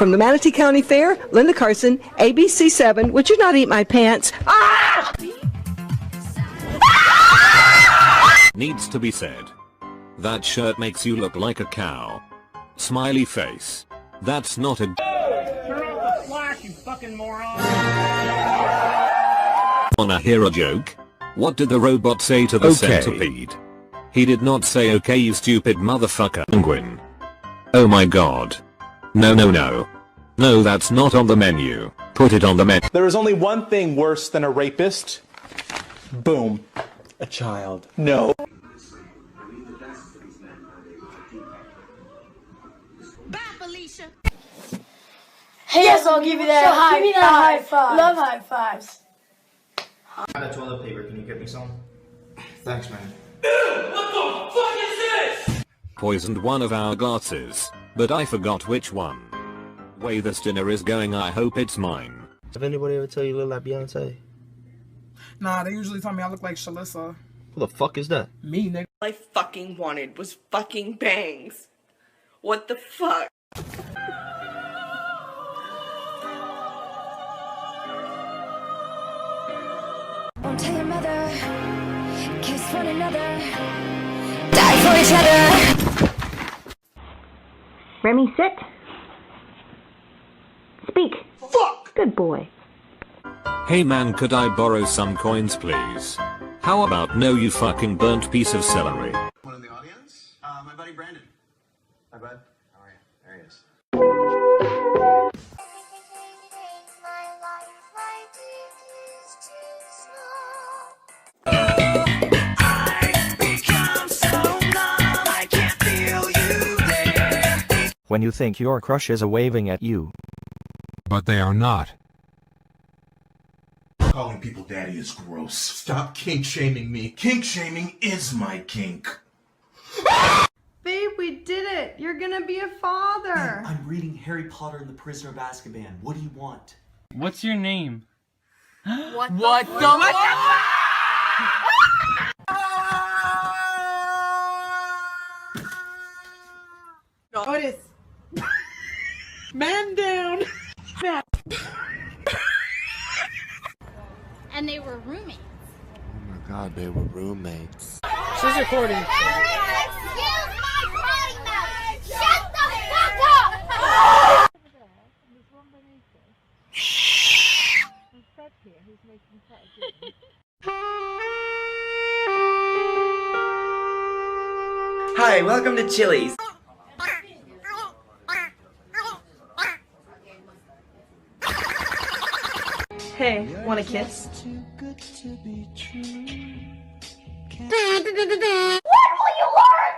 From the Manatee County Fair, Linda Carson, ABC7, would you not eat my pants? Ah! Needs to be said. That shirt makes you look like a cow. Smiley face. That's not a— Turn off the flash, you fucking moron! Wanna hear a joke? What did the robot say to the centipede? He did not say okay you stupid motherfucker. Penguin. Oh my god. No no no. No, that's not on the menu. Put it on the menu. There is only one thing worse than a rapist. Boom. A child. No. Bye, Felicia. Hey, yes, I'll give you that. Give me that high five. Love high fives. I have a toilet paper. Can you get me some? Thanks, man. What the fuck is this? Poisoned one of our glasses, but I forgot which one. Way this dinner is going, I hope it's mine. Have anybody ever tell you you look like Beyonce? Nah, they usually tell me I look like Shalissa. Who the fuck is that? Me, nigga. All I fucking wanted was fucking bangs. What the fuck? Won't tell your mother, kiss one another, die for each other. Remy, sit. Speak. Fuck! Good boy. Hey man, could I borrow some coins please? How about no you fucking burnt piece of celery? One in the audience? My buddy Brandon. Hi, bud. How are you? There he is. When you think your crushes are waving at you. But they are not. Calling people daddy is gross. Stop kink shaming me. Kink shaming is my kink. Babe, we did it. You're gonna be a father. I'm reading Harry Potter and the Prisoner of Azkaban. What do you want? What's your name? What the fuck? Otis. Man down. And they were roommates. Oh my god, they were roommates. She's recording. Excuse my potty mouth! Shut the fuck up! Hi, welcome to Chili's. Hey, want a kiss? What will you learn?